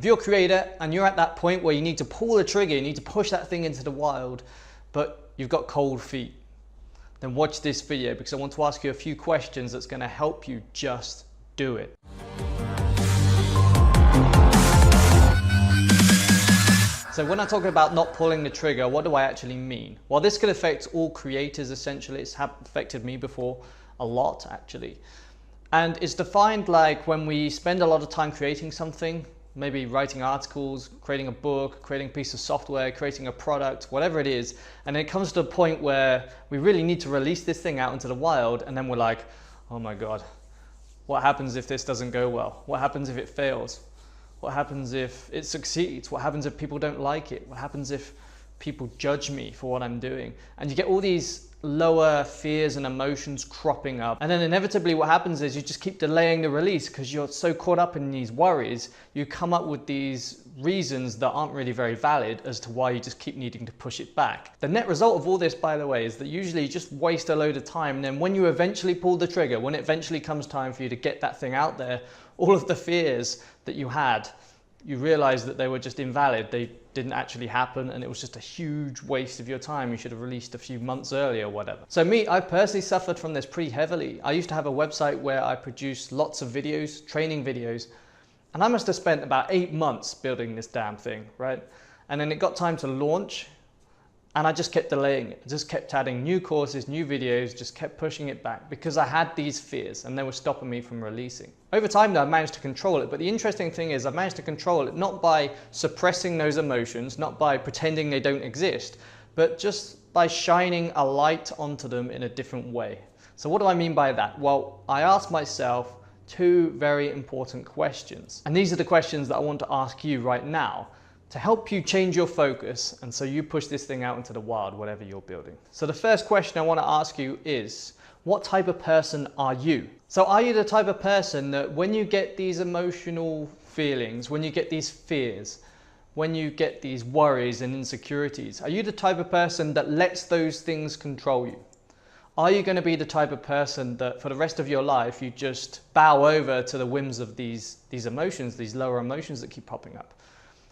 you're a creator and you're at that point where you need to pull the trigger, you need to push that thing into the wild, but you've got cold feet, then watch this video because I want to ask you a few questions that's going to help you just do it. So when I talk about not pulling the trigger, what do I actually mean? Well, this could affect all creators essentially. It's affected me before a lot actually. And it's defined like when we spend a lot of time creating something, maybe writing articles, creating a book, creating a piece of software, creating a product, whatever it is. And it comes to a point where we really need to release this thing out into the wild. And then we're like, oh my God, what happens if this doesn't go well? What happens if it fails? What happens if it succeeds? What happens if people don't like it? What happens if people judge me for what I'm doing? And you get all these lower fears and emotions cropping up. And then inevitably what happens is you just keep delaying the release because you're so caught up in these worries. You come up with these reasons that aren't really very valid as to why you just keep needing to push it back. The net result of all this, by the way, is that usually you just waste a load of time. And then when you eventually pull the trigger, when it eventually comes time for you to get that thing out there, all of the fears that you had, you realize that they were just invalid. They didn't actually happen and it was just a huge waste of your time. You should have released a few months earlier or whatever. So me, I personally suffered from this pretty heavily. I used to have a website where I produced lots of videos, training videos, and I must have spent about 8 months building this damn thing, right? And then it got time to launch and I just kept delaying it. I just kept adding new courses, new videos, just kept pushing it back because I had these fears and they were stopping me from releasing. Over time though, I managed to control it, but the interesting thing is I managed to control it not by suppressing those emotions, not by pretending they don't exist, but just by shining a light onto them in a different way. So what do I mean by that? Well, I asked myself 2 very important questions. And these are the questions that I want to ask you right now to help you change your focus and so you push this thing out into the wild, whatever you're building. So the first question I want to ask you is, what type of person are you? So are you the type of person that when you get these emotional feelings, when you get these fears, when you get these worries and insecurities, are you the type of person that lets those things control you? Are you going to be the type of person that for the rest of your life you just bow over to the whims of these emotions, these lower emotions that keep popping up?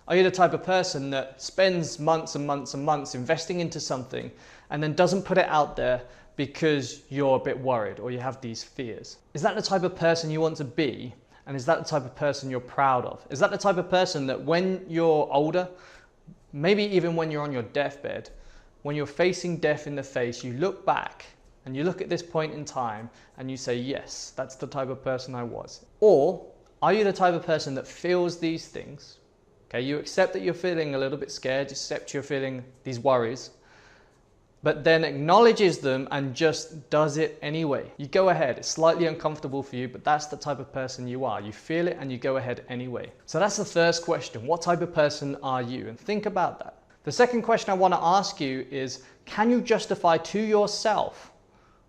Are you the type of person that spends months and months and months investing into something and then doesn't put it out there because you're a bit worried or you have these fears? Is that the type of person you want to be? And is that the type of person you're proud of? Is that the type of person that when you're older, maybe even when you're on your deathbed, when you're facing death in the face, you look back and you look at this point in time and you say, yes, that's the type of person I was? Or are you the type of person that feels these things? Okay, you accept that you're feeling a little bit scared, you accept you're feeling these worries, but then acknowledges them and just does it anyway. You go ahead, it's slightly uncomfortable for you, but that's the type of person you are. You feel it and you go ahead anyway. So that's the first question. What type of person are you? And think about that. The second question I want to ask you is, can you justify to yourself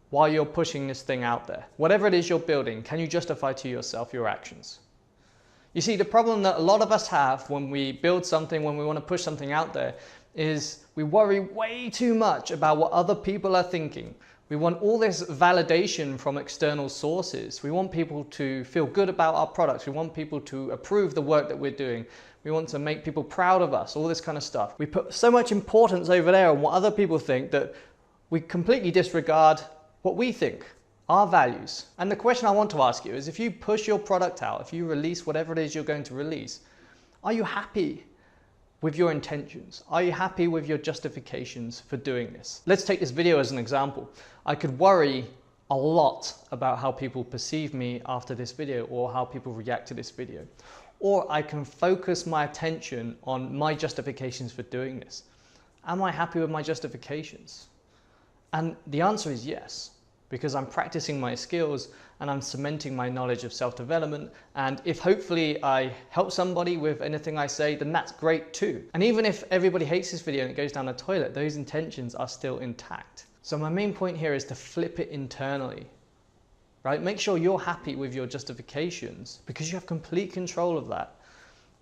while you're pushing this thing out there? Whatever it is you're building, can you justify to yourself your actions? You see, the problem that a lot of us have when we build something, when we want to push something out there, is we worry way too much about what other people are thinking. We want all this validation from external sources. We want people to feel good about our products. We want people to approve the work that we're doing. We want to make people proud of us, all this kind of stuff. We put so much importance over there on what other people think that we completely disregard what we think. Our values. And the question I want to ask you is, if you push your product out, if you release whatever it is you're going to release, are you happy with your intentions? Are you happy with your justifications for doing this? Let's take this video as an example. I could worry a lot about how people perceive me after this video or how people react to this video. Or I can focus my attention on my justifications for doing this. Am I happy with my justifications? And the answer is yes. Because I'm practicing my skills and I'm cementing my knowledge of self-development. And if hopefully I help somebody with anything I say, then that's great too. And even if everybody hates this video and it goes down the toilet, those intentions are still intact. So my main point here is to flip it internally, right? Make sure you're happy with your justifications because you have complete control of that.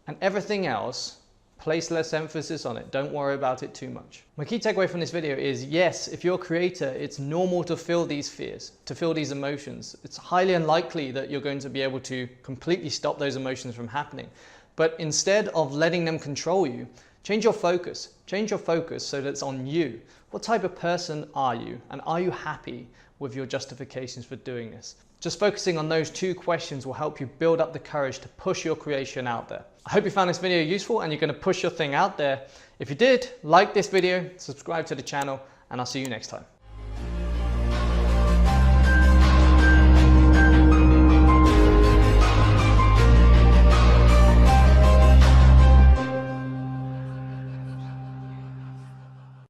And everything else, place less emphasis on it. Don't worry about it too much. My key takeaway from this video is, yes, if you're a creator, it's normal to feel these fears, to feel these emotions. It's highly unlikely that you're going to be able to completely stop those emotions from happening. But instead of letting them control you, change your focus. Change your focus so that it's on you. What type of person are you? And are you happy with your justifications for doing this? Just focusing on those two questions will help you build up the courage to push your creation out there. I hope you found this video useful and you're going to push your thing out there. If you did, like this video, subscribe to the channel, and I'll see you next time.